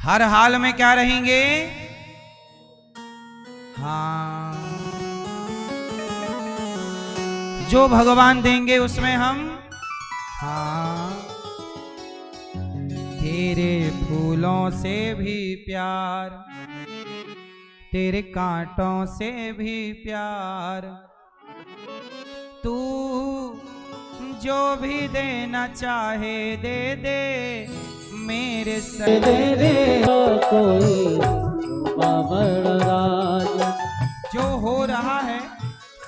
हर हाल में क्या रहेंगे? हाँ, जो भगवान देंगे उसमें हम हाँ। तेरे फूलों से भी प्यार, तेरे कांटों से भी प्यार, तू जो भी देना चाहे दे दे मेरे सर दे दे कोई बाबड़ राज। जो हो रहा है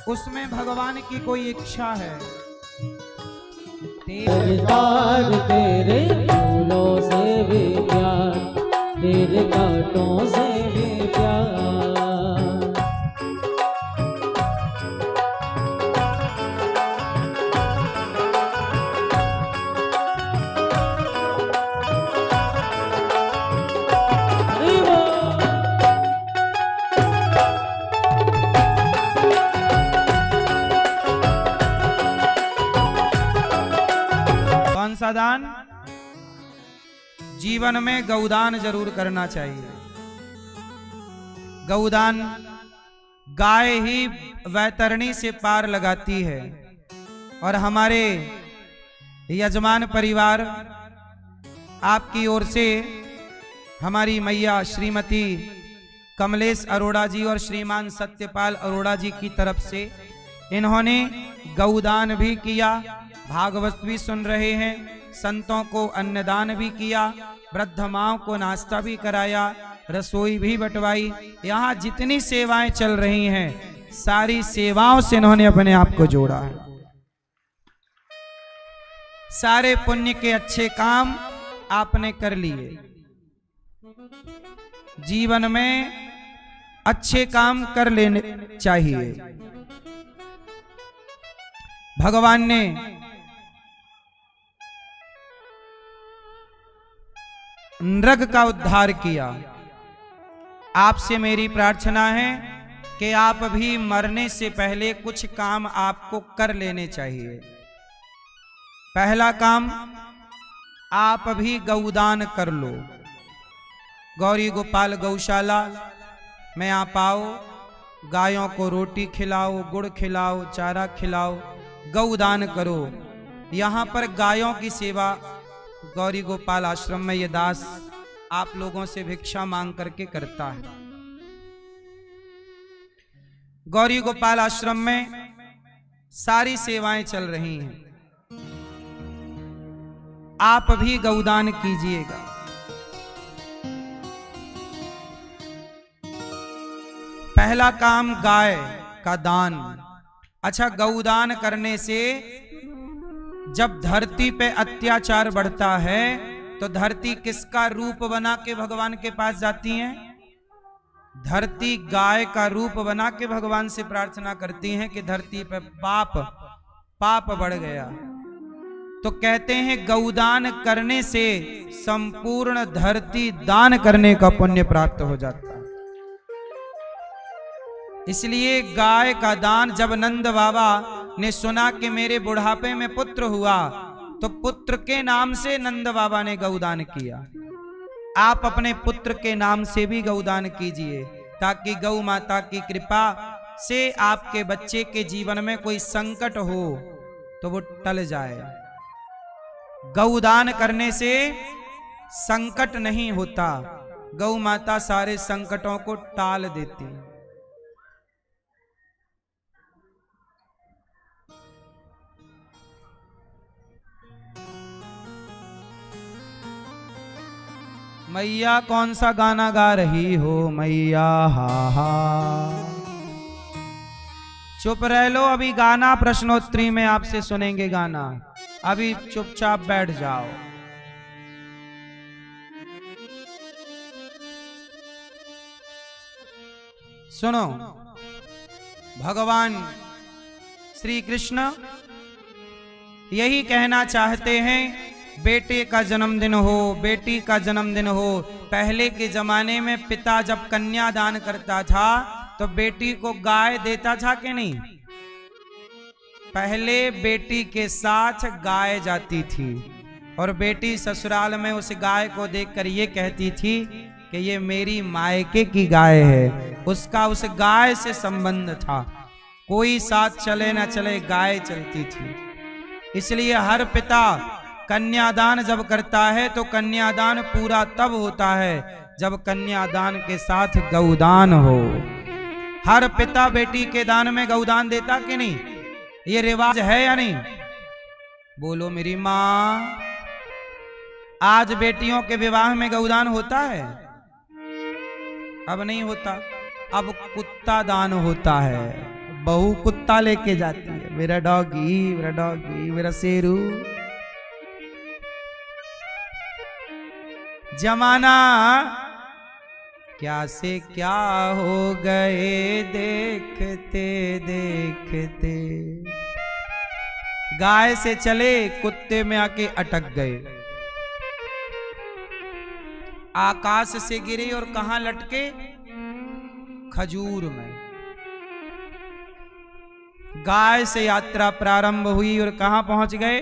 उसमें भगवान की कोई इच्छा है। तेरे फूलों से भी प्यार, तेरे कांटों से भी प्यार। कौन सा दान? जीवन में गौदान जरूर करना चाहिए। गौदान गाय ही वैतरणी से पार लगाती है। और हमारे यजमान परिवार आपकी ओर से हमारी मैया श्रीमती कमलेश अरोड़ा जी और श्रीमान सत्यपाल अरोड़ा जी की तरफ से इन्होंने गौदान भी किया, भागवत भी सुन रहे हैं, संतों को अन्नदान भी किया, वृद्ध माओं को नाश्ता भी कराया, रसोई भी बंटवाई। यहाँ जितनी सेवाएं चल रही हैं सारी सेवाओं से इन्होंने अपने आप को जोड़ा है। सारे पुण्य के अच्छे काम आपने कर लिए। जीवन में अच्छे काम कर लेने चाहिए। भगवान ने नृग का उद्धार किया। आपसे मेरी प्रार्थना है कि आप भी मरने से पहले कुछ काम आपको कर लेने चाहिए। पहला काम, आप भी गौदान कर लो। गौरी गोपाल गौशाला में आप आओ, गायों को रोटी खिलाओ, गुड़ खिलाओ, चारा खिलाओ, गौदान करो। यहाँ पर गायों की सेवा गौरी गोपाल आश्रम में ये दास आप लोगों से भिक्षा मांग करके करता है। गौरी गोपाल आश्रम में सारी सेवाएं चल रही हैं। आप भी गौदान कीजिएगा। पहला काम गाय का दान। अच्छा, गौदान करने से जब धरती पे अत्याचार बढ़ता है तो धरती किसका रूप बना के भगवान के पास जाती है? धरती गाय का रूप बना के भगवान से प्रार्थना करती हैं कि धरती पे पाप बढ़ गया। तो कहते हैं गौदान करने से संपूर्ण धरती दान करने का पुण्य प्राप्त हो जाता है। इसलिए गाय का दान, जब नंद बाबा ने सुना कि मेरे बुढ़ापे में पुत्र हुआ तो पुत्र के नाम से नंद बाबा ने गौदान किया। आप अपने पुत्र के नाम से भी गौदान कीजिए ताकि गौ माता की कृपा से आपके बच्चे के जीवन में कोई संकट हो तो वो टल जाए। गौदान करने से संकट नहीं होता, गौ माता सारे संकटों को टाल देती। मैया कौन सा गाना गा रही हो मैया? हा हा, चुप रह लो, अभी गाना प्रश्नोत्तरी में आपसे सुनेंगे गाना। अभी चुपचाप बैठ जाओ। सुनो, भगवान श्री कृष्ण यही कहना चाहते हैं, बेटे का जन्मदिन हो, बेटी का जन्मदिन हो। पहले के जमाने में पिता जब कन्यादान करता था तो बेटी को गाय देता था कि नहीं? पहले बेटी के साथ गाय जाती थी और बेटी ससुराल में उस गाय को देखकर ये कहती थी कि ये मेरी मायके की गाय है। उसका उस गाय से संबंध था, कोई साथ चले ना चले गाय चलती थी। इसलिए हर पिता कन्यादान जब करता है तो कन्यादान पूरा तब होता है जब कन्यादान के साथ गौदान हो। हर पिता बेटी के दान में गौदान देता कि नहीं? ये रिवाज है या नहीं? बोलो मेरी माँ। आज बेटियों के विवाह में गौदान होता है? अब नहीं होता, अब कुत्ता दान होता है। बहू कुत्ता लेके जाती है, मेरा डॉगी, मेरा डॉगी, मेरा शेरू। जमाना क्या से क्या हो गए देखते देखते। गाय से चले, कुत्ते में आके अटक गए। आकाश से गिरे और कहां लटके? खजूर में। गाय से यात्रा प्रारंभ हुई और कहां पहुंच गए?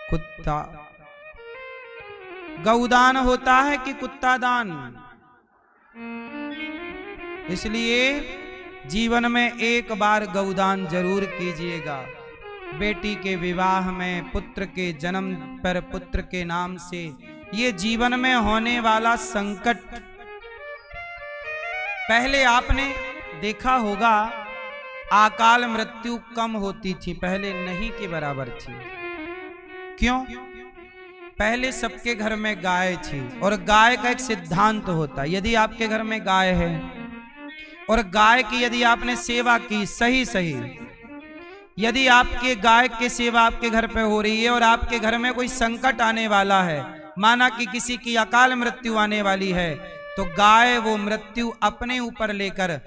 कुत्ता। गौदान होता है कि कुत्ता दान? इसलिए जीवन में एक बार गौदान जरूर कीजिएगा। बेटी के विवाह में, पुत्र के जन्म पर पुत्र के नाम से, ये जीवन में होने वाला संकट। पहले आपने देखा होगा अकाल मृत्यु कम होती थी, पहले नहीं के बराबर थी। क्यों? पहले सबके घर में गाय थी और गाय का एक सिद्धांत होता, यदि आपके घर में गाय है और गाय की यदि आपने सेवा की सही सही, यदि आपके गाय की सेवा आपके घर पे हो रही है और आपके घर में कोई संकट आने वाला है, माना कि किसी की अकाल मृत्यु आने वाली है, तो गाय वो मृत्यु अपने ऊपर लेकर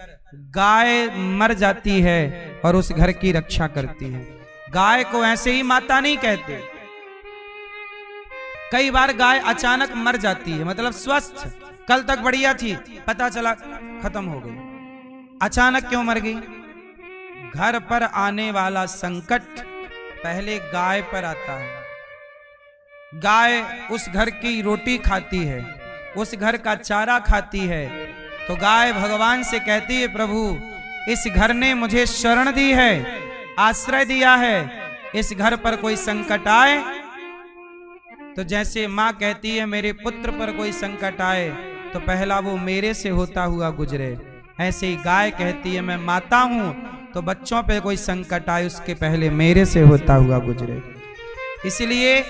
गाय मर जाती है और उस घर की रक्षा करती है। गाय को ऐसे ही माता नहीं कहते। कई बार गाय अचानक मर जाती है, मतलब स्वस्थ, कल तक बढ़िया थी, पता चला खत्म हो गई। अचानक क्यों मर गई? घर पर आने वाला संकट पहले गाय पर आता है। गाय उस घर की रोटी खाती है, उस घर का चारा खाती है, तो गाय भगवान से कहती है, प्रभु इस घर ने मुझे शरण दी है, आश्रय दिया है, इस घर पर कोई संकट आए तो जैसे माँ कहती है मेरे पुत्र पर कोई संकट आए तो पहला वो मेरे से होता हुआ गुजरे, ऐसे ही गाय कहती है मैं माता हूं तो बच्चों पे कोई संकट आए उसके पहले मेरे से होता हुआ गुजरे। इसलिए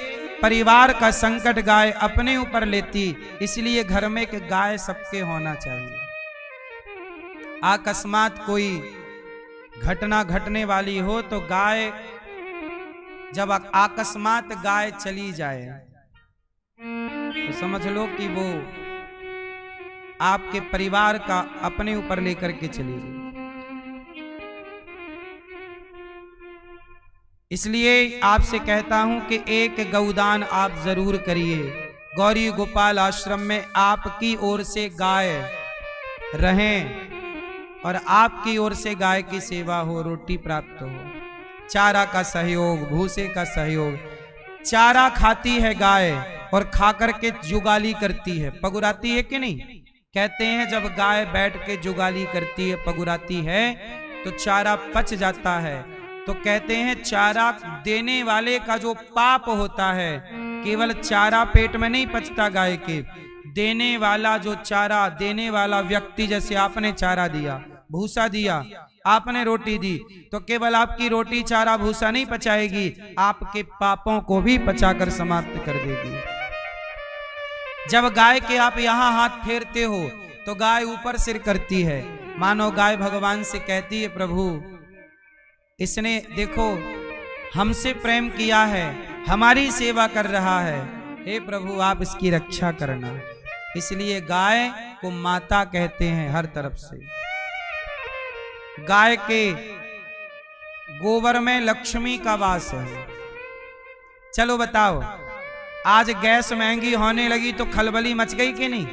परिवार का संकट गाय अपने ऊपर लेती, इसलिए घर में एक गाय सबके होना चाहिए। अकस्मात कोई घटना घटने वाली हो तो गाय, जब अकस्मात गाय चली जाए तो समझ लो कि वो आपके परिवार का अपने ऊपर लेकर के चली गई। इसलिए आपसे कहता हूं कि एक गौदान आप जरूर करिए। गौरी गोपाल आश्रम में आपकी ओर से गाय रहें और आपकी ओर से गाय की सेवा हो, रोटी प्राप्त हो, चारा का सहयोग, भूसे का सहयोग। चारा खाती है गाय और खाकर के जुगाली करती है, पगुराती है कि नहीं? कहते हैं जब गाय बैठ के जुगाली करती है, पगुराती है तो चारा पच जाता है। तो कहते हैं चारा देने वाले का जो पाप होता है, केवल चारा पेट में नहीं पचता गाय के, देने वाला जो चारा देने वाला व्यक्ति, जैसे आपने चारा दिया, भूसा दिया, आपने रोटी दी, तो केवल आपकी रोटी चारा भूसा नहीं पचाएगी, आपके पापों को भी पचाकर समाप्त कर देगी। जब गाय के आप यहाँ हाथ फेरते हो तो गाय ऊपर सिर करती है, मानो गाय भगवान से कहती है प्रभु इसने देखो हमसे प्रेम किया है, हमारी सेवा कर रहा है, हे प्रभु आप इसकी रक्षा करना। इसलिए गाय को माता कहते हैं हर तरफ से। गाय के गोबर में लक्ष्मी का वास है। चलो बताओ, आज गैस महंगी होने लगी तो खलबली मच गई कि नहीं?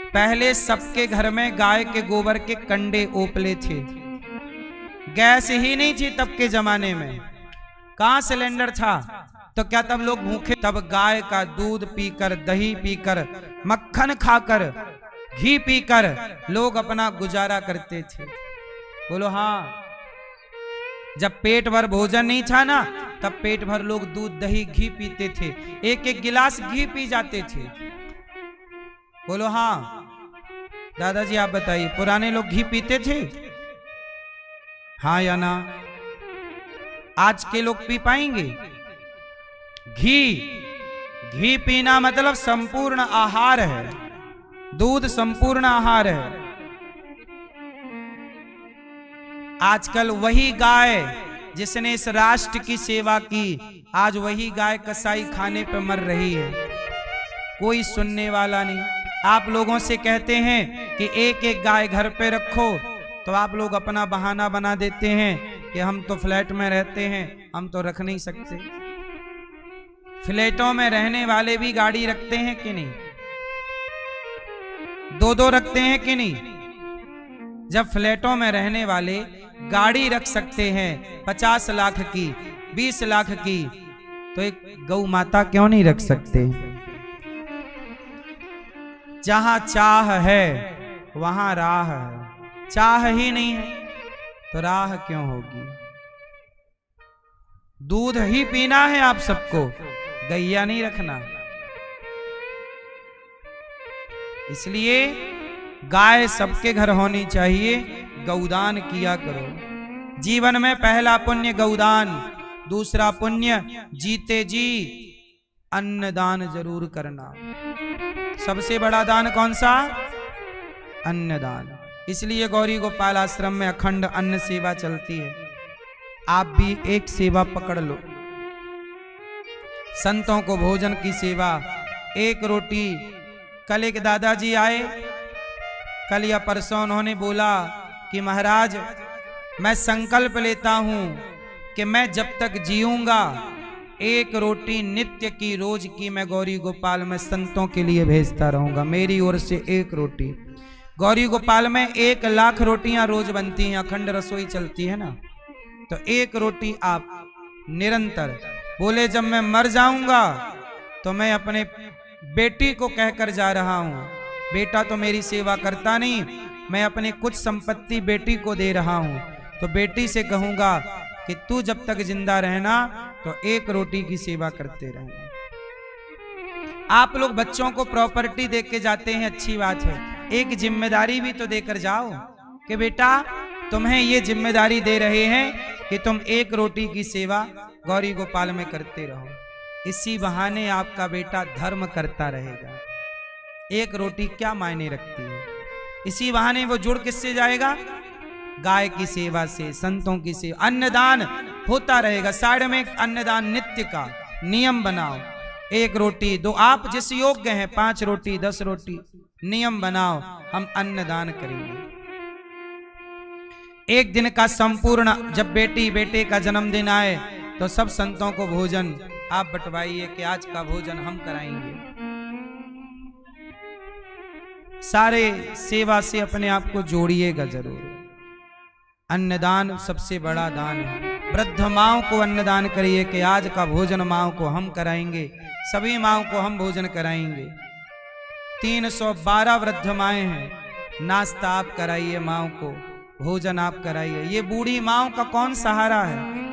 पहले सबके घर में गाय के गोबर के कंडे ओपले थे। गैस ही नहीं थी तब के जमाने में, कहां सिलेंडर था? तो क्या तब लोग भूखे? तब गाय का दूध पीकर, दही पीकर, मक्खन खाकर, घी पीकर लोग अपना गुजारा करते थे। बोलो हाँ। जब पेट भर भोजन नहीं था ना, तब पेट भर लोग दूध दही घी पीते थे, एक एक गिलास घी पी जाते थे। बोलो हाँ। दादाजी आप बताइए, पुराने लोग घी पीते थे? हाँ या ना? आज के लोग पी पाएंगे? घी पीना मतलब संपूर्ण आहार है। दूध संपूर्ण आहार है। आजकल वही गाय जिसने इस राष्ट्र की सेवा की, आज वही गाय कसाई खाने पर मर रही है। कोई सुनने वाला नहीं। आप लोगों से कहते हैं कि एक एक गाय घर पे रखो, तो आप लोग अपना बहाना बना देते हैं कि हम तो फ्लैट में रहते हैं, हम तो रख नहीं सकते। फ्लैटों में रहने वाले भी गाड़ी रखते हैं कि नहीं? दो दो रखते हैं कि नहीं? जब फ्लैटों में रहने वाले गाड़ी रख सकते हैं 50 लाख की, 20 लाख की, तो एक गौ माता क्यों नहीं रख सकते? जहां चाह है वहां राह है। चाह ही नहीं है तो राह क्यों होगी? दूध ही पीना है आप सबको, गैया नहीं रखना। इसलिए गाय सबके घर होनी चाहिए। गौदान किया करो। जीवन में पहला पुण्य गौदान, दूसरा पुण्य जीते जी अन्नदान जरूर करना। सबसे बड़ा दान कौन सा? अन्नदान। इसलिए गौरी गोपाल आश्रम में अखंड अन्न सेवा चलती है। आप भी एक सेवा पकड़ लो। संतों को भोजन की सेवा, एक रोटी। कल एक दादाजी आए, कल या परसों उन्होंने बोला कि महाराज मैं संकल्प लेता हूं कि मैं जब तक जीऊंगा एक रोटी नित्य की, रोज की मैं गौरी गोपाल में संतों के लिए भेजता रहूंगा। मेरी ओर से एक रोटी। गौरी गोपाल में 1 लाख रोटियां रोज बनती हैं, अखंड रसोई चलती है ना, तो एक रोटी आप निरंतर। बोले जब मैं मर जाऊंगा तो मैं अपने बेटी को कहकर जा रहा हूं, बेटा तो मेरी सेवा करता नहीं, मैं अपने कुछ संपत्ति बेटी को दे रहा हूं, तो बेटी से कहूंगा कि तू जब तक जिंदा रहना तो एक रोटी की सेवा करते रहना। आप लोग बच्चों को प्रॉपर्टी दे के जाते हैं, अच्छी बात है, एक जिम्मेदारी भी तो देकर जाओ कि बेटा तुम्हें ये जिम्मेदारी दे रहे हैं कि तुम एक रोटी की सेवा गौरी गोपाल में करते रहो। इसी बहाने आपका बेटा धर्म करता रहेगा। एक रोटी क्या मायने रखती है? इसी बहाने वो जुड़ किससे जाएगा? गाय की सेवा से, संतों की सेवा। अन्नदान होता रहेगा। साइड में एक अन्नदान नित्य का नियम बनाओ। एक रोटी दो, आप जिस योग्य हैं, 5 रोटी 10 रोटी नियम बनाओ, हम अन्नदान करेंगे। एक दिन का संपूर्ण, जब बेटी बेटे का जन्मदिन आए तो सब संतों को भोजन आप बंटवाइए कि आज का भोजन हम कराएंगे। सारे सेवा से अपने आप को जोड़िएगा जरूर। अन्नदान सबसे बड़ा दान है। वृद्ध माओं को अन्नदान करिए कि आज का भोजन माओं को हम कराएंगे, सभी माओं को हम भोजन कराएंगे। 312 वृद्ध माएँ हैं, नाश्ता आप कराइए माओं को, भोजन आप कराइए। ये बूढ़ी माओं का कौन सहारा है?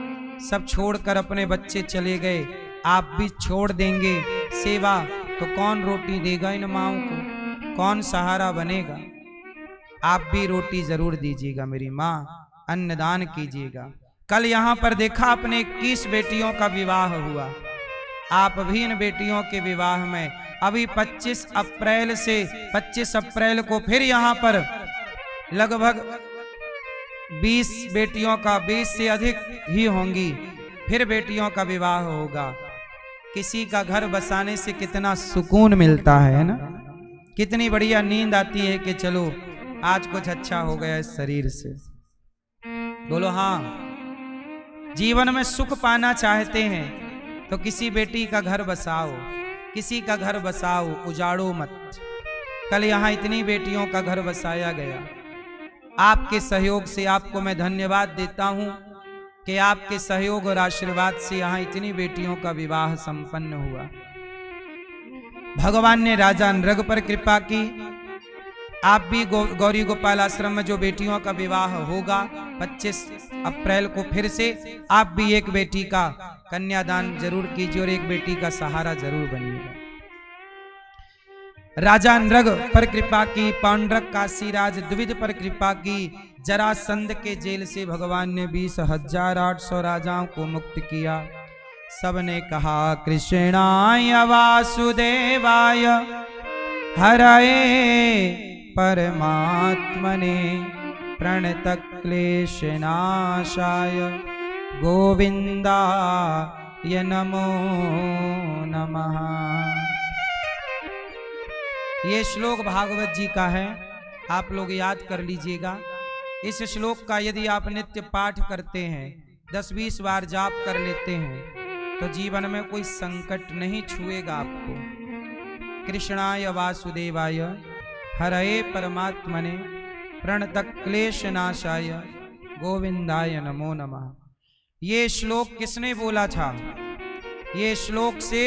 सब छोड़कर अपने बच्चे चले गए, आप भी छोड़ देंगे सेवा तो कौन रोटी देगा इन माओं को? कौन सहारा बनेगा? आप भी रोटी जरूर दीजिएगा मेरी माँ, अन्नदान कीजिएगा। कल यहाँ पर देखा अपने 21 बेटियों का विवाह हुआ। आप भी इन बेटियों के विवाह में अभी 25 अप्रैल को फिर यहाँ पर लगभग 20 बेटियों का, 20 से अधिक ही होंगी, फिर बेटियों का विवाह होगा। किसी का घर बसाने से कितना सुकून मिलता है ना, कितनी बढ़िया नींद आती है कि चलो आज कुछ अच्छा हो गया इस शरीर से। बोलो हाँ। जीवन में सुख पाना चाहते हैं तो किसी बेटी का घर बसाओ, किसी का घर बसाओ, उजाड़ो मत। कल यहाँ इतनी बेटियों का घर बसाया गया। आपके सहयोग से आपको मैं धन्यवाद देता हूँ। कि आपके सहयोग और आशीर्वाद से यहाँ इतनी बेटियों का विवाह संपन्न हुआ। भगवान ने राजा नृग पर कृपा की। आप भी गौरी गोपाल आश्रम में जो बेटियों का विवाह होगा 25 अप्रैल को फिर से आप भी एक बेटी का कन्यादान जरूर कीजिए और एक बेटी का सहारा जरूर बनिएगा। राजा नृग पर कृपा की, पांडुरंग काशीराज द्विविद पर कृपा की। जरासंध के जेल से भगवान ने 20,800 राजाओं को मुक्त किया। सबने कहा कृष्णाय वासुदेवाय हरये परमात्मने प्रणतक्लेशनाशाय गोविंदाय नमो नमः। ये श्लोक भागवत जी का है, आप लोग याद कर लीजिएगा। इस श्लोक का यदि आप नित्य पाठ करते हैं, 10-20 बार जाप कर लेते हैं, तो जीवन में कोई संकट नहीं छुएगा आपको। कृष्णाय वासुदेवाय हरये परमात्मने प्रणतक्लेशनाशाय गोविंदाय नमो नमः। ये श्लोक किसने बोला था? ये श्लोक से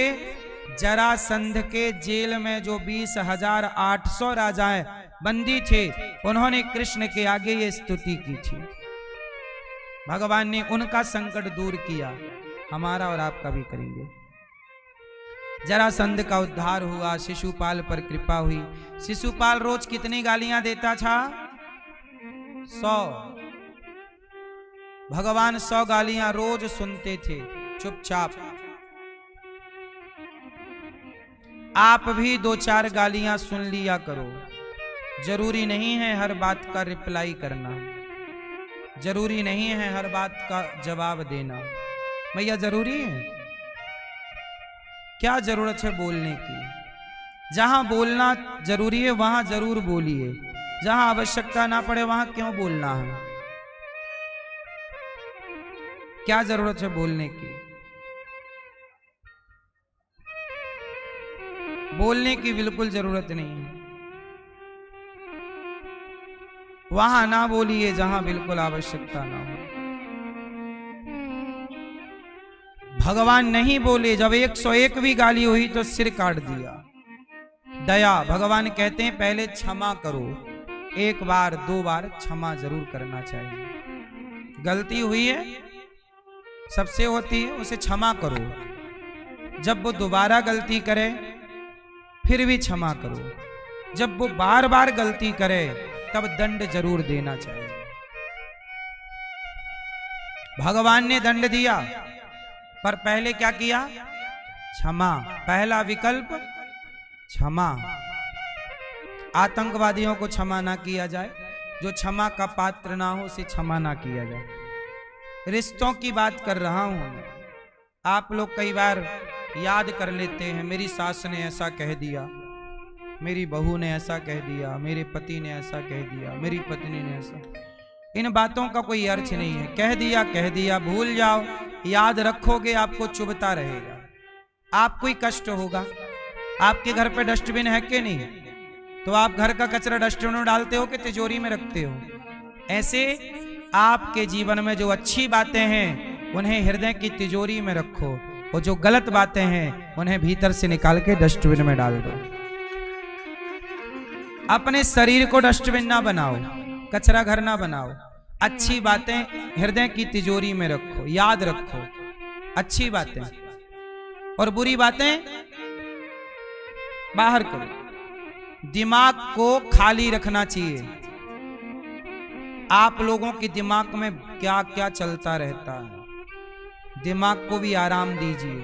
जरासंध के जेल में जो 20,800 राजाएं बंदी थे, उन्होंने कृष्ण के आगे ये स्तुति की थी। भगवान ने उनका संकट दूर किया, हमारा और आपका भी करेंगे। जरासंध का उद्धार हुआ, शिशुपाल पर कृपा हुई। शिशुपाल रोज कितनी गालियां देता था? 100। भगवान 100 गालियां रोज सुनते थे चुपचाप। आप भी 2-4 गालियां सुन लिया करो। जरूरी नहीं है हर बात का रिप्लाई करना, जरूरी नहीं है हर बात का जवाब देना। भैया जरूरी है? क्या जरूरत है बोलने की? जहां बोलना जरूरी है वहां जरूर बोलिए, जहां आवश्यकता ना पड़े वहां क्यों बोलना है? क्या जरूरत है बोलने की? बोलने की बिल्कुल जरूरत नहीं है। वहां ना बोलिए जहां बिल्कुल आवश्यकता ना हो। भगवान नहीं बोले, जब 101 भी गाली हुई तो सिर काट दिया। दया, भगवान कहते हैं पहले क्षमा करो। 1 बार 2 बार क्षमा जरूर करना चाहिए। गलती हुई है, सबसे होती है, उसे क्षमा करो। जब वो दोबारा गलती करे फिर भी क्षमा करो। जब वो बार बार गलती करे तब दंड जरूर देना चाहिए। भगवान ने दंड दिया, पर पहले क्या किया? क्षमा। पहला विकल्प क्षमा। आतंकवादियों को क्षमा ना किया जाए, जो क्षमा का पात्र ना हो उसे क्षमा ना किया जाए। रिश्तों की बात कर रहा हूं मैं। आप लोग कई बार याद कर लेते हैं, मेरी सास ने ऐसा कह दिया, मेरी बहू ने ऐसा कह दिया, मेरे पति ने ऐसा कह दिया, मेरी पत्नी ने ऐसा। इन बातों का कोई अर्थ नहीं है। कह दिया, भूल जाओ। याद रखोगे आपको चुभता रहेगा, आपको ही कष्ट होगा। आपके घर पे डस्टबिन है कि नहीं? तो आप घर का कचरा डस्टबिन में डालते हो कि तिजोरी में रखते हो? ऐसे आपके जीवन में जो अच्छी बातें हैं उन्हें हृदय की तिजोरी में रखो, और जो गलत बातें हैं उन्हें भीतर से निकाल के डस्टबिन में डाल दो। अपने शरीर को डस्टबिन ना बनाओ, कचरा घर ना बनाओ। अच्छी बातें हृदय की तिजोरी में रखो, याद रखो अच्छी बातें, और बुरी बातें बाहर करो। दिमाग को खाली रखना चाहिए। आप लोगों के दिमाग में क्या क्या चलता रहता है, दिमाग को भी आराम दीजिए।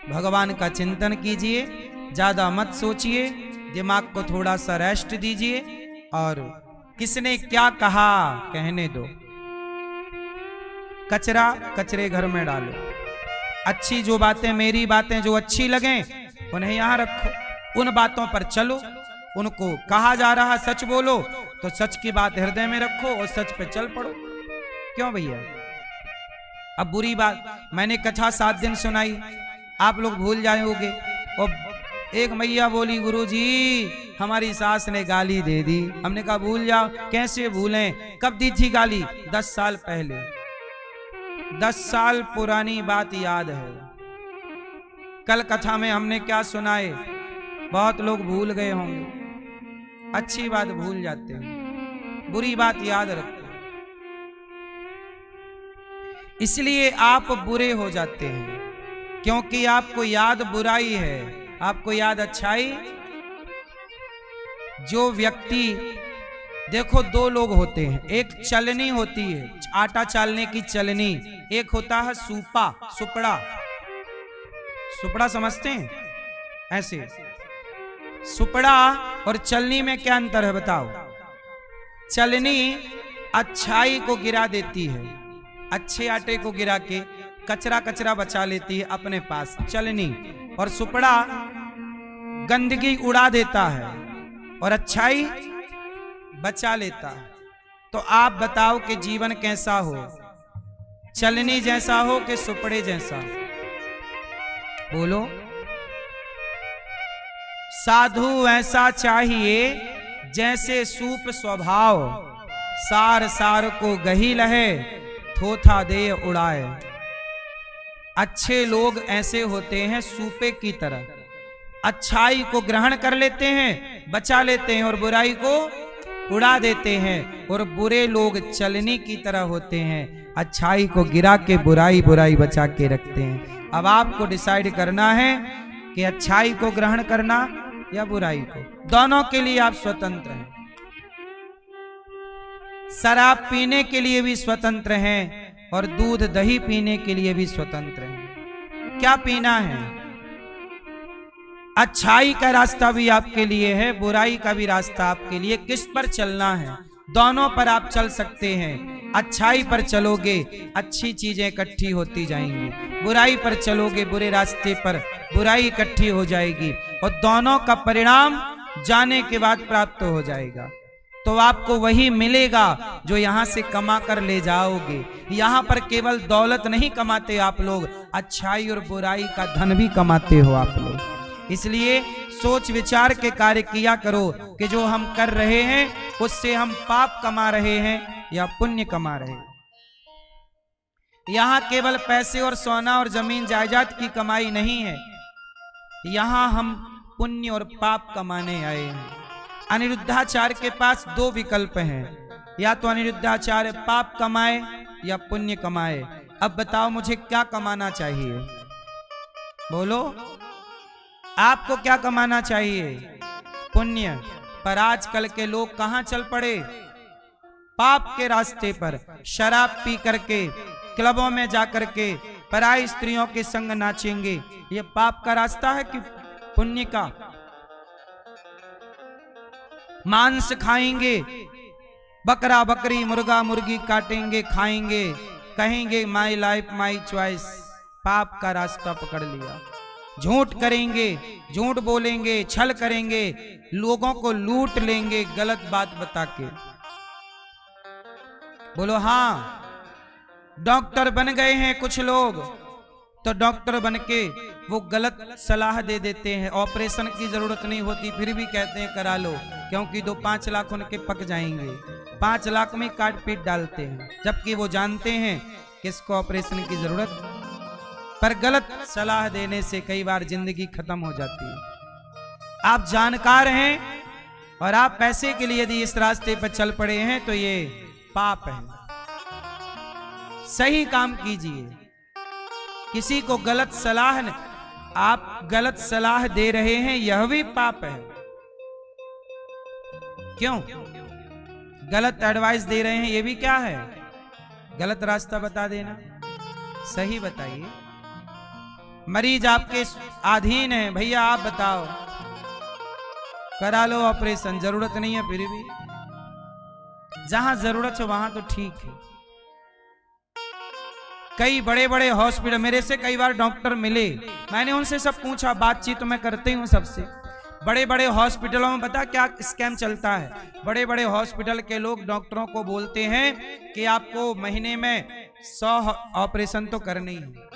भगवान का चिंतन कीजिए, ज्यादा मत सोचिए, दिमाग को थोड़ा सा रेस्ट दीजिए, और किसने क्या कहा कहने दो। कचरा कचरे घर में डालो। अच्छी जो बातें, मेरी बातें जो अच्छी लगें उन्हें यहां रखो, उन बातों पर चलो। उनको कहा जा रहा सच बोलो, तो सच की बात हृदय में रखो और सच पे चल पड़ो। क्यों भैया? अब बुरी बात, मैंने कथा 7 दिन सुनाई, आप लोग भूल जाओगे। और एक मैया बोली, गुरुजी हमारी सास ने गाली दे दी। हमने कहा भूल जाओ। कैसे भूलें? कब दी थी गाली? 10 साल पहले। 10 साल पुरानी बात याद है। कल कथा में हमने क्या सुनाए, बहुत लोग भूल गए होंगे। अच्छी बात भूल जाते हैं, बुरी बात याद रखते हैं, इसलिए आप बुरे हो जाते हैं, क्योंकि आपको याद बुराई है, आपको याद अच्छाई। जो व्यक्ति, देखो 2 लोग होते हैं, एक चलनी होती है, आटा चालने की चलनी, एक होता है सूपा, सुपड़ा। सुपड़ा समझते हैं? ऐसे सुपड़ा और चलनी में क्या अंतर है बताओ? चलनी अच्छाई को गिरा देती है, अच्छे आटे को गिरा के कचरा कचरा बचा लेती है अपने पास चलनी, और सुपड़ा गंदगी उड़ा देता है और अच्छाई बचा लेता है। तो आप बताओ कि जीवन कैसा हो, चलनी जैसा हो कि सुपड़े जैसा? बोलो। साधु ऐसा चाहिए जैसे सूप स्वभाव, सार सार को गही लहे, थोथा दे उड़ाए। अच्छे लोग ऐसे होते हैं सूपे की तरह, अच्छाई को ग्रहण कर लेते हैं, बचा लेते हैं, और बुराई को उड़ा देते हैं। और बुरे लोग चलनी की तरह होते हैं, अच्छाई को गिरा के बुराई बुराई बचा के रखते हैं। अब आपको डिसाइड करना है कि अच्छाई को ग्रहण करना या बुराई को। दोनों के लिए आप स्वतंत्र हैं। शराब पीने के लिए भी स्वतंत्र हैं और दूध दही पीने के लिए भी स्वतंत्र हैं। क्या पीना है? अच्छाई का रास्ता भी आपके लिए है, बुराई का भी रास्ता आपके लिए। किस पर चलना है? दोनों पर आप चल सकते हैं। अच्छाई पर चलोगे, अच्छी चीजें इकट्ठी होती जाएंगी, बुराई पर चलोगे, बुरे रास्ते पर बुराई इकट्ठी हो जाएगी, और दोनों का परिणाम जाने के बाद प्राप्त हो जाएगा। तो आपको वही मिलेगा जो यहां से कमा कर ले जाओगे। यहां पर केवल दौलत नहीं कमाते आप लोग, अच्छाई और बुराई का धन भी कमाते हो आप लोग। इसलिए सोच विचार के कार्य किया करो कि जो हम कर रहे हैं उससे हम पाप कमा रहे हैं या पुण्य कमा रहे हैं। यहां केवल पैसे और सोना और जमीन जायदाद की कमाई नहीं है, यहां हम पुण्य और पाप कमाने आए हैं। अनिरुद्धाचार्य के पास 2 विकल्प हैं, या तो अनिरुद्धाचार्य पाप कमाए या पुण्य कमाए। अब बताओ मुझे क्या कमाना चाहिए? बोलो, आपको क्या कमाना चाहिए? पुण्य। पर आजकल के लोग कहां चल पड़े? पाप के रास्ते पर। शराब पी करके, क्लबों में जाकर के पराई स्त्रियों के संग नाचेंगे। ये पाप का रास्ता है कि पुण्य का? मांस खाएंगे, बकरा बकरी मुर्गा मुर्गी काटेंगे, खाएंगे, कहेंगे माई लाइफ माई चॉइस। पाप का रास्ता पकड़ लिया। झूठ करेंगे, झूठ बोलेंगे, छल करेंगे, लोगों को लूट लेंगे गलत बात बता के। बोलो हाँ। डॉक्टर बन गए हैं कुछ लोग, तो डॉक्टर बन के वो गलत सलाह दे देते हैं, ऑपरेशन की जरूरत नहीं होती फिर भी कहते हैं करा लो, क्योंकि 2-5 लाख उनके पक जाएंगे। 5 लाख में काट पीट डालते हैं, जबकि वो जानते हैं किसको ऑपरेशन की जरूरत। पर गलत सलाह देने से कई बार जिंदगी खत्म हो जाती है। आप जानकार हैं और आप पैसे के लिए यदि इस रास्ते पर चल पड़े हैं तो ये पाप है। सही काम कीजिए। किसी को गलत सलाह न, आप गलत सलाह दे रहे हैं, यह भी पाप है। क्यों? गलत एडवाइस दे रहे हैं, यह भी क्या है? गलत रास्ता बता देना। सही बताइए। मरीज आपके अधीन है, भैया आप बताओ, करा लो ऑपरेशन, जरूरत नहीं है फिर भी। जहां जरूरत है वहां तो ठीक है। कई बड़े बड़े हॉस्पिटल, मेरे से कई बार डॉक्टर मिले, मैंने उनसे सब पूछा, बातचीत तो मैं करती हूँ सबसे। बड़े बड़े हॉस्पिटलों में पता क्या स्कैम चलता है? बड़े बड़े हॉस्पिटल के लोग डॉक्टरों को बोलते हैं कि आपको महीने में 100 ऑपरेशन तो करने ही है।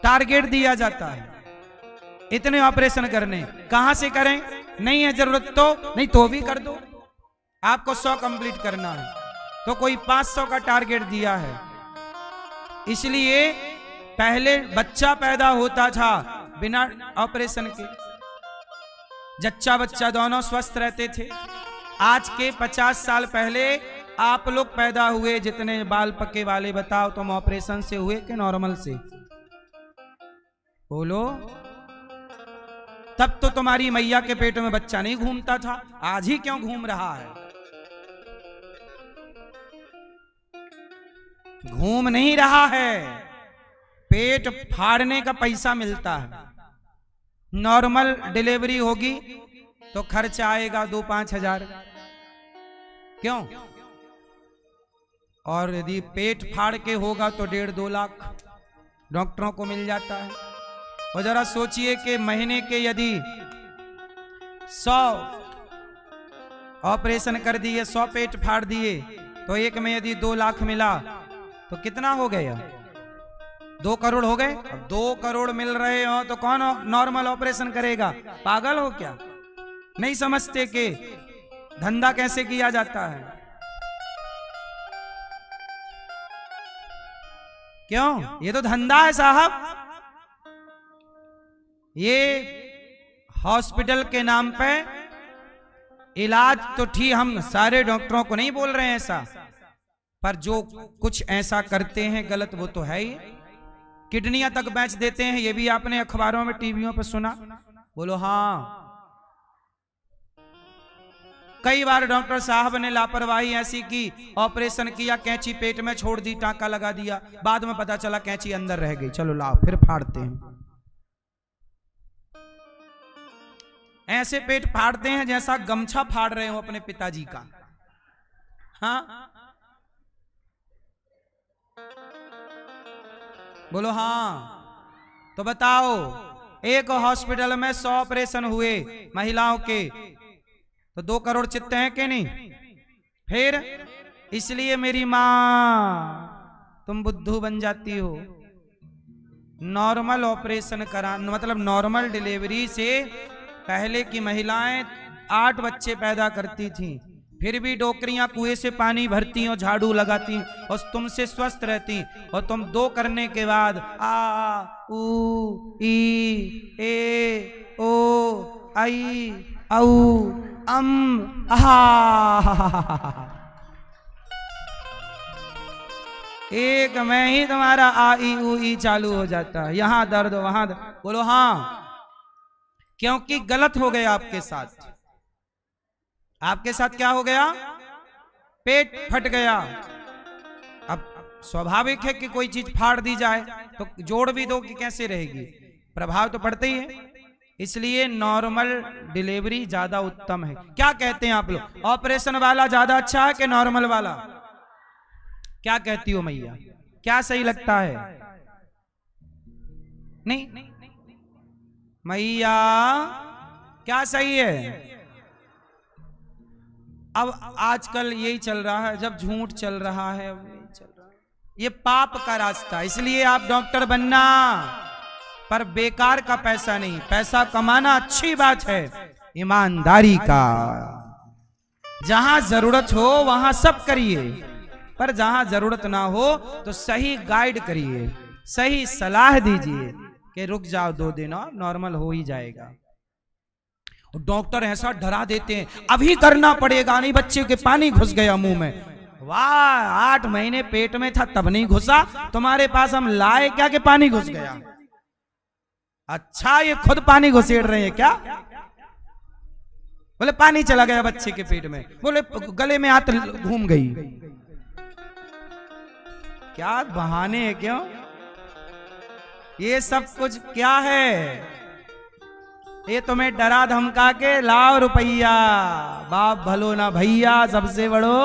टारगेट दिया जाता है इतने ऑपरेशन करने। कहां से करें? नहीं है जरूरत तो नहीं, तो भी कर दो। आपको 100 कंप्लीट करना है तो कोई 500 का टारगेट दिया है, इसलिए पहले बच्चा पैदा होता था बिना ऑपरेशन के, जच्चा बच्चा दोनों स्वस्थ रहते थे। आज के 50 साल पहले आप लोग पैदा हुए, जितने बाल पके वाले, बताओ तुम ऑपरेशन से हुए कि नॉर्मल से? बोलो। तब तो तुम्हारी मैया के पेट में बच्चा नहीं घूमता था, आज ही क्यों घूम रहा है? घूम नहीं रहा है, पेट फाड़ने का पैसा मिलता है। नॉर्मल डिलीवरी होगी तो खर्चा आएगा 2-5 हजार, क्यों? और यदि पेट फाड़ के होगा तो 1.5-2 लाख डॉक्टरों को मिल जाता है। और जरा सोचिए कि महीने के यदि 100 ऑपरेशन कर दिए, 100 पेट फाड़ दिए, तो एक में यदि 2 लाख मिला तो कितना हो गया? 2 करोड़ हो गए। अब 2 करोड़ मिल रहे हो तो कौन नॉर्मल ऑपरेशन करेगा? पागल हो क्या? नहीं समझते कि धंधा कैसे किया जाता है? क्यों? ये तो धंधा है साहब। ये हॉस्पिटल के नाम पे इलाज तो ठीक, हम सारे डॉक्टरों को नहीं बोल रहे हैं ऐसा, पर जो कुछ ऐसा करते हैं गलत वो तो है ही। किडनियां तक बेच देते हैं, ये भी आपने अखबारों में, टीवियों पर सुना? बोलो हाँ। कई बार डॉक्टर साहब ने लापरवाही ऐसी की, ऑपरेशन किया, कैंची पेट में छोड़ दी, टांका लगा दिया, बाद में पता चला कैंची अंदर रह गई, चलो लाओ फिर फाड़ते हैं। ऐसे पेट फाड़ते हैं जैसा गमछा फाड़ रहे हो अपने पिताजी का। हाँ बोलो हाँ। तो बताओ, एक हॉस्पिटल में 100 ऑपरेशन हुए महिलाओं के, तो 2 करोड़ चित्ते हैं कि नहीं? फिर इसलिए मेरी मां तुम बुद्धू बन जाती हो। नॉर्मल ऑपरेशन करा, मतलब नॉर्मल डिलीवरी से पहले की महिलाएं 8 बच्चे पैदा करती थीं, फिर भी डोकरियां कुएं से पानी भरती और झाड़ू लगाती और तुमसे स्वस्थ रहती। और तुम 2 करने के बाद आ उ ई ए ओ आई औ अम आहा, एक में ही तुम्हारा आ ई उ ई चालू हो जाता है, यहां दर्द वहां दर्द। बोलो हाँ। क्योंकि गलत हो गया आपके साथ। आपके साथ क्या हो गया? पेट फट गया। अब स्वाभाविक है कि कोई चीज फाड़ दी जाए तो जोड़ भी दो कि कैसे रहेगी, प्रभाव तो पड़ता ही है। इसलिए नॉर्मल डिलीवरी ज्यादा उत्तम है। क्या कहते हैं आप लोग, ऑपरेशन वाला ज्यादा अच्छा है कि नॉर्मल वाला? क्या कहती हो मैया, क्या सही लगता है? नहीं मैया, क्या सही है? अब आजकल यही चल रहा है, जब झूठ चल रहा है, ये पाप का रास्ता। इसलिए आप डॉक्टर बनना, पर बेकार का पैसा नहीं। पैसा कमाना अच्छी बात है, ईमानदारी का। जहां जरूरत हो वहां सब करिए, पर जहां जरूरत ना हो तो सही गाइड करिए, सही सलाह दीजिए कि रुक जाओ 2 दिन और नॉर्मल हो ही जाएगा। डॉक्टर ऐसा डरा देते हैं, अभी करना पड़ेगा, नहीं बच्चे के पानी घुस गया मुंह में। वाह, 8 महीने पेट में था तब नहीं घुसा, तुम्हारे पास हम लाए क्या कि पानी घुस गया? अच्छा, ये खुद पानी घुसेड़ रहे हैं क्या? बोले पानी चला गया बच्चे के पेट में, बोले गले में हाथ घूम गई। क्या बहाने हैं, क्यों? ये सब कुछ क्या है? ये तुम्हें डरा धमका के लाओ रुपया, बाप भलो ना भैया, सबसे बड़ो,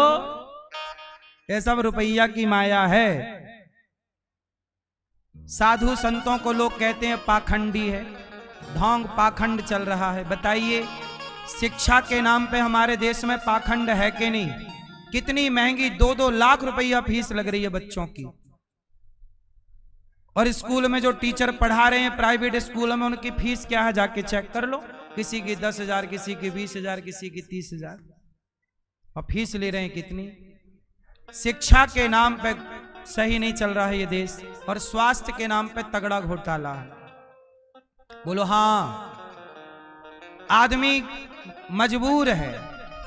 ये सब रुपया की माया है। साधु संतों को लोग कहते हैं पाखंडी है, ढोंग पाखंड चल रहा है। बताइए, शिक्षा के नाम पे हमारे देश में पाखंड है कि नहीं? कितनी महंगी 2-2 लाख रुपया फीस लग रही है बच्चों की। और स्कूल में जो टीचर पढ़ा रहे हैं प्राइवेट स्कूलों में, उनकी फीस क्या है जाके चेक कर लो। किसी की 10,000, किसी की 20,000, किसी की 30,000, और फीस ले रहे हैं कितनी। शिक्षा के नाम पे सही नहीं चल रहा है ये देश, और स्वास्थ्य के नाम पे तगड़ा घोटाला है। बोलो हाँ। आदमी मजबूर है,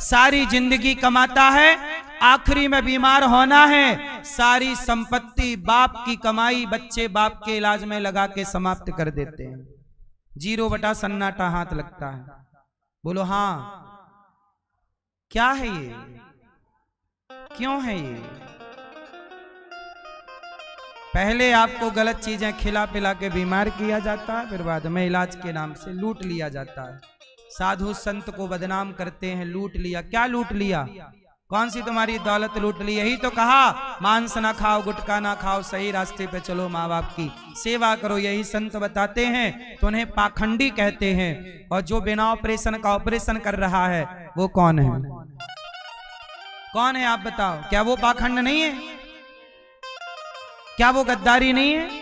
सारी जिंदगी कमाता है, आखिरी में बीमार होना है, सारी संपत्ति बाप की कमाई बच्चे बाप के इलाज में लगा के समाप्त कर देते हैं। 0 बटा सन्नाटा हाथ लगता है। बोलो हाँ। क्या है ये, क्यों है ये? पहले आपको गलत चीजें खिला पिला के बीमार किया जाता है, फिर बाद में इलाज के नाम से लूट लिया जाता है। साधु संत को बदनाम करते हैं, लूट लिया। क्या लूट लिया? कौन सी तुम्हारी दौलत लूट ली? यही तो कहा, मांस ना खाओ, गुटखा ना खाओ, सही रास्ते पे चलो, माँ बाप की सेवा करो, यही संत बताते हैं। तो उन्हें पाखंडी कहते हैं। और जो बिना ऑपरेशन का ऑपरेशन कर रहा है वो कौन है? कौन है आप बताओ? क्या वो पाखंड नहीं है? क्या वो गद्दारी नहीं है?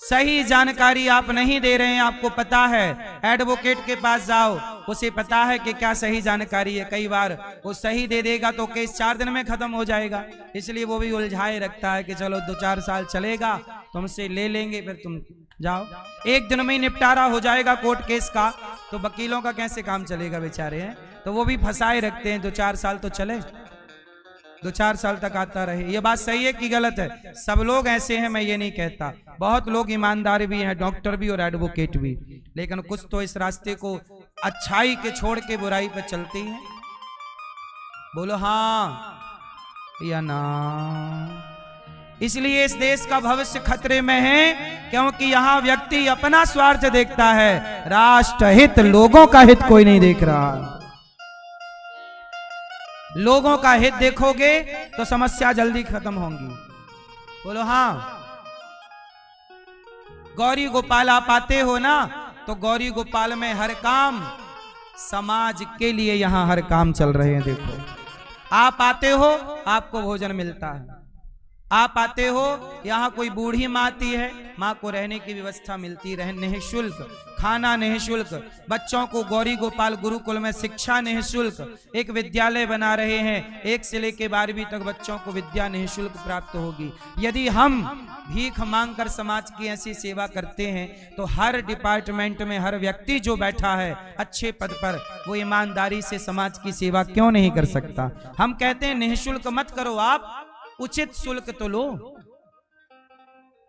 सही जानकारी आप नहीं दे रहे हैं, आपको पता है। एडवोकेट के पास जाओ, उसे पता है कि क्या सही जानकारी है। कई बार वो सही दे देगा तो केस 4 दिन में खत्म हो जाएगा, इसलिए वो भी उलझाए रखता है कि चलो 2-4 साल चलेगा, तुमसे ले लेंगे, फिर तुम जाओ। 1 दिन में ही निपटारा हो जाएगा कोर्ट केस का, तो वकीलों का कैसे काम चलेगा बेचारे हैं? तो वो भी फंसाए रखते हैं, 2-4 साल तो चले, 2-4 साल तक आता रहे। ये बात सही है कि गलत है? सब लोग ऐसे हैं, मैं ये नहीं कहता। बहुत लोग ईमानदार भी हैं, डॉक्टर भी और एडवोकेट भी, लेकिन कुछ तो इस रास्ते को अच्छाई के छोड़ के बुराई पर चलते हैं। बोलो हाँ या ना। इसलिए इस देश का भविष्य खतरे में है, क्योंकि यहाँ व्यक्ति अपना स्वार्थ देखता है, राष्ट्र हित, लोगों का हित कोई नहीं देख रहा। लोगों का हित देखोगे तो समस्या जल्दी खत्म होंगी। बोलो हाँ। गौरी गोपाल आप आते हो ना, तो गौरी गोपाल में हर काम समाज के लिए, यहां हर काम चल रहे हैं। देखो, आप आते हो, आपको भोजन मिलता है। आप आते हो, यहाँ कोई बूढ़ी माँ आती है, माँ को रहने की व्यवस्था मिलती, रह निःशुल्क, खाना निःशुल्क, बच्चों को गौरी गोपाल गुरुकुल में शिक्षा निःशुल्क, एक विद्यालय बना रहे हैं, 1 से लेकर 12वीं तक बच्चों को विद्या निःशुल्क प्राप्त होगी। यदि हम भीख मांगकर समाज की ऐसी सेवा करते हैं, तो हर डिपार्टमेंट में हर व्यक्ति जो बैठा है अच्छे पद पर, वो ईमानदारी से समाज की सेवा क्यों नहीं कर सकता? हम कहते हैं निःशुल्क मत करो, आप उचित शुल्क तो लो,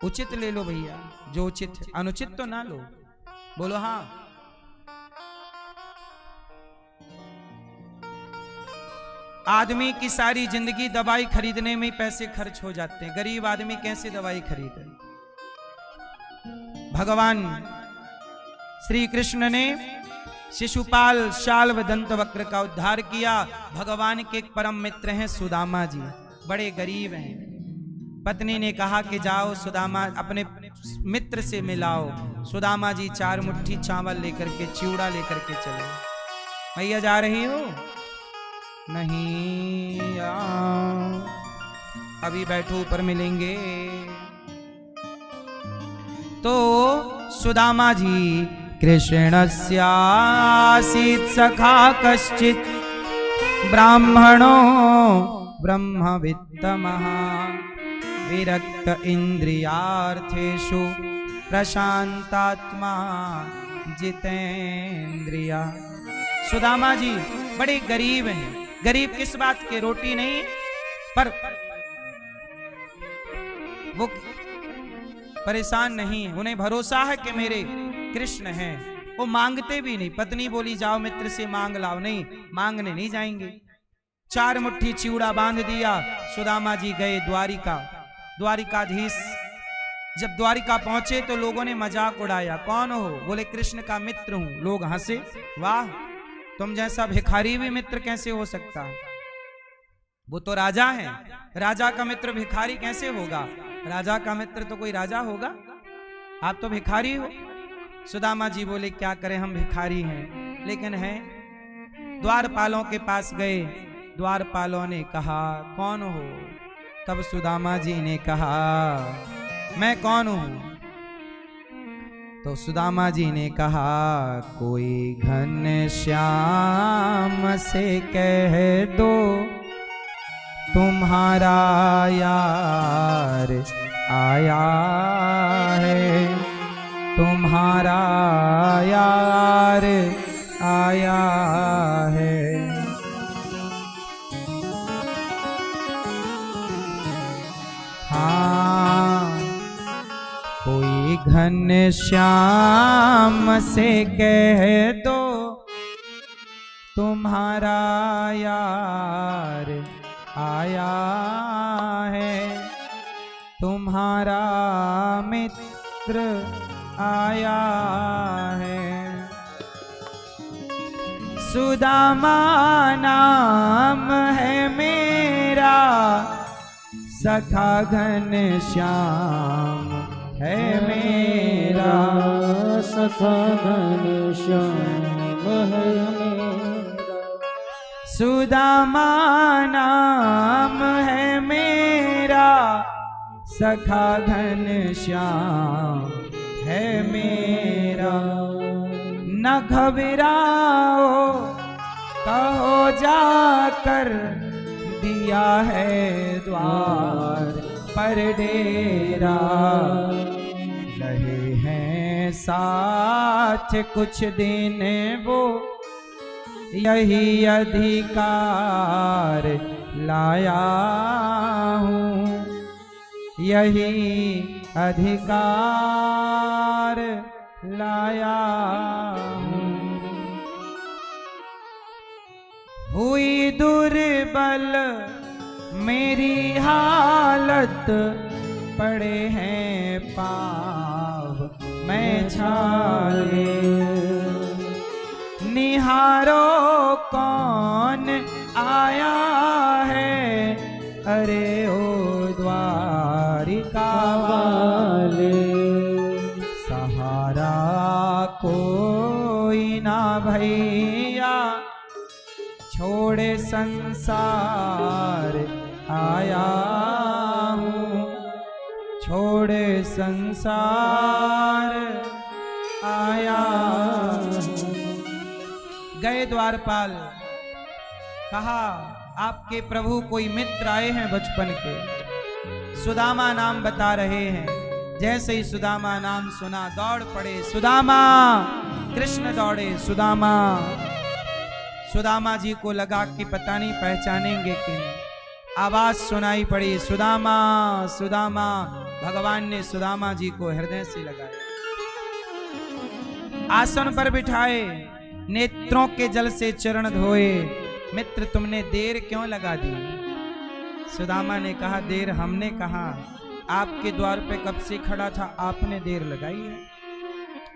उचित ले लो भैया, जो उचित है, अनुचित तो ना लो। बोलो हाँ। आदमी की सारी जिंदगी दवाई खरीदने में ही पैसे खर्च हो जाते हैं। गरीब आदमी कैसे दवाई खरीदे? भगवान श्री कृष्ण ने शिशुपाल शाल्व दंत वक्र का उद्धार किया। भगवान के एक परम मित्र हैं सुदामा जी, बड़े गरीब हैं। पत्नी ने कहा कि जाओ सुदामा अपने मित्र से मिलाओ। सुदामा जी 4 मुट्ठी चावल लेकर के, चिवड़ा लेकर के चले। भैया जा रही हो? नहीं, अभी बैठो, ऊपर मिलेंगे। तो सुदामा जी, कृष्णस्य आसीत् सखा कश्चित् ब्राह्मणो ब्रह्मवित्तमः विरक्त इंद्रियार्थेषु प्रशांतात्मा जितेंद्रिया। सुदामा जी बड़े गरीब हैं। गरीब किस बात के? रोटी नहीं, पर वो परेशान नहीं है, उन्हें भरोसा है कि मेरे कृष्ण हैं। वो मांगते भी नहीं। पत्नी बोली जाओ मित्र से मांग लाओ, नहीं, मांगने नहीं जाएंगे। 4 मुट्ठी चिवड़ा बांध दिया। सुदामा जी गए द्वारिका। द्वारिकाधीश जब द्वारिका पहुंचे तो लोगों ने मजाक उड़ाया। कौन हो? बोले कृष्ण का मित्र हूं। लोग हंसे, वाह, तुम जैसा भिखारी भी मित्र कैसे हो सकता है? वो तो राजा है, राजा का मित्र भिखारी कैसे होगा? राजा का मित्र तो कोई राजा होगा, आप तो भिखारी हो। सुदामा जी बोले क्या करें, हम भिखारी हैं, लेकिन हैं। द्वारपालों के पास गए। द्वारपालों ने कहा कौन हो? तब सुदामा जी ने कहा मैं कौन हूं? तो सुदामा जी ने कहा कोई घनश्याम से कह दो तुम्हारा यार आया है, तुम्हारा यार आया है। हाँ, कोई घनश्याम से कह दो तुम्हारा यार आया है, तुम्हारा मित्र आया है। सुदामा नाम है मेरा, सखा घनश्याम है मेरा, सखा घनश्याम है मेरा। सुदामा नाम है मेरा, सखा घनश्याम है मेरा। न घबराओ कहो जाकर, दिया है द्वार पर डेरा। रहे हैं साथ कुछ दिन वो, यही अधिकार लाया हूँ, यही अधिकार लाया हूँ। हुई दुर्बल मेरी हालत, पड़े हैं पाँव मैं छाले। निहारो कौन आया है, अरे ओ द्वारिका वाले। सहारा कोई ना भैया, छोड़े संसार आया हूँ, छोड़े संसार आया हूँ। गए द्वारपाल, कहा आपके प्रभु कोई मित्र आए हैं बचपन के, सुदामा नाम बता रहे हैं। जैसे ही सुदामा नाम सुना दौड़ पड़े, सुदामा। कृष्ण दौड़े, सुदामा। सुदामा जी को लगा कि पता नहीं पहचानेंगे कि नहीं। आवाज सुनाई पड़ी, सुदामा सुदामा। भगवान ने सुदामा जी को हृदय से लगाया, आसन पर बिठाए, नेत्रों के जल से चरण धोए। मित्र तुमने देर क्यों लगा दी? सुदामा ने कहा देर हमने कहा, आपके द्वार पे कब से खड़ा था, आपने देर लगाई है।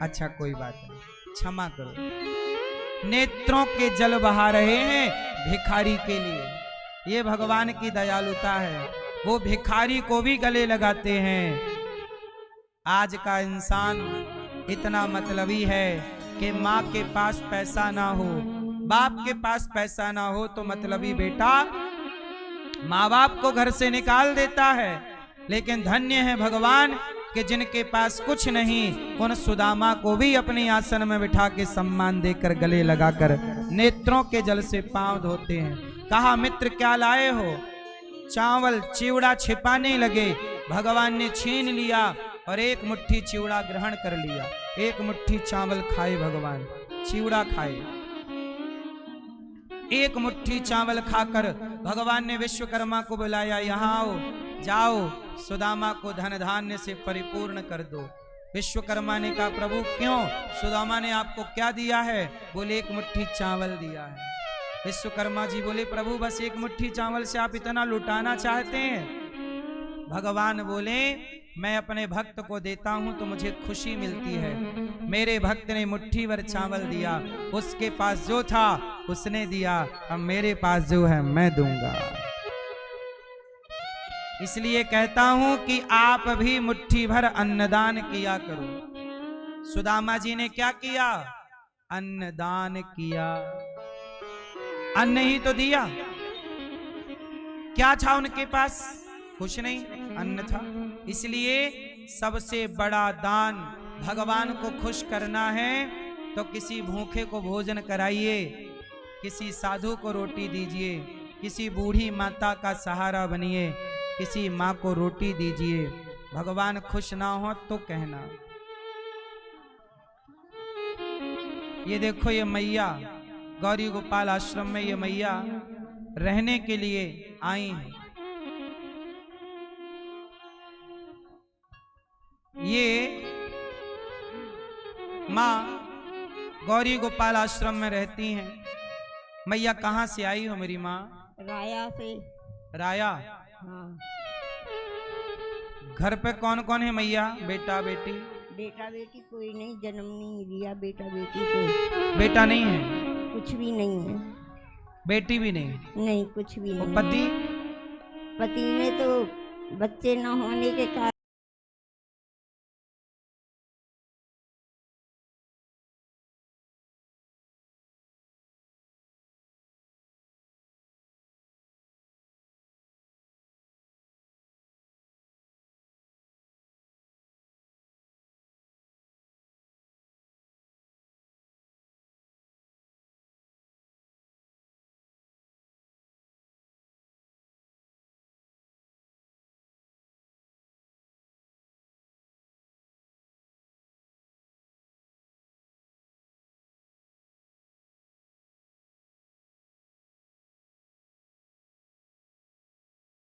अच्छा कोई बात नहीं, क्षमा करो। नेत्रों के जल बहा रहे हैं भिखारी के लिए, ये भगवान की दयालुता है। वो भिखारी को भी गले लगाते हैं। आज का इंसान इतना मतलबी है कि माँ के पास पैसा ना हो, बाप के पास पैसा ना हो तो मतलबी बेटा माँ बाप को घर से निकाल देता है। लेकिन धन्य है भगवान कि जिनके पास कुछ नहीं, उन सुदामा को भी अपने आसन में बिठा के सम्मान देकर गले लगाकर नेत्रों के जल से पांव धोते हैं। कहा मित्र क्या लाए हो? चावल चिवड़ा छिपाने लगे, भगवान ने छीन लिया और एक मुट्ठी चिवड़ा ग्रहण कर लिया। एक मुट्ठी चावल खाए भगवान, चिवड़ा खाए। एक मुट्ठी चावल खाकर भगवान ने विश्वकर्मा को बुलाया, यहाँ आओ, जाओ सुदामा को धन धान्य से परिपूर्ण कर दो। विश्वकर्मा ने कहा प्रभु क्यों? सुदामा ने आपको क्या दिया है? बोले एक मुट्ठी चावल दिया है। विश्वकर्मा जी बोले प्रभु बस एक मुट्ठी चावल से आप इतना लुटाना चाहते हैं? भगवान बोले मैं अपने भक्त को देता हूं तो मुझे खुशी मिलती है। मेरे भक्त ने मुट्ठी भर चावल दिया, उसके पास जो था उसने दिया, अब मेरे पास जो है मैं दूंगा। इसलिए कहता हूं कि आप भी मुट्ठी भर अन्नदान किया करो। सुदामा जी ने क्या किया? अन्नदान किया। अन्न ही तो दिया, क्या था उनके पास? कुछ नहीं, अन्न था। इसलिए सबसे बड़ा दान भगवान को खुश करना है तो किसी भूखे को भोजन कराइए, किसी साधु को रोटी दीजिए, किसी बूढ़ी माता का सहारा बनिए, किसी माँ को रोटी दीजिए। भगवान खुश ना हो तो कहना। ये देखो ये मैया गौरी गोपाल आश्रम में ये मैया रहने के लिए आई हैं। ये माँ गौरी गोपाल आश्रम में रहती हैं। मैया कहाँ से आई हो मेरी माँ? राया से। राया। हाँ। घर पे कौन कौन है मैया? बेटा बेटी? बेटा बेटी कोई नहीं, जन्म नहीं लिया बेटा बेटी को। बेटा नहीं है? कुछ भी नहीं है। बेटी भी नहीं? नहीं, कुछ भी और नहीं। पति? पति में तो बच्चे न होने के कारण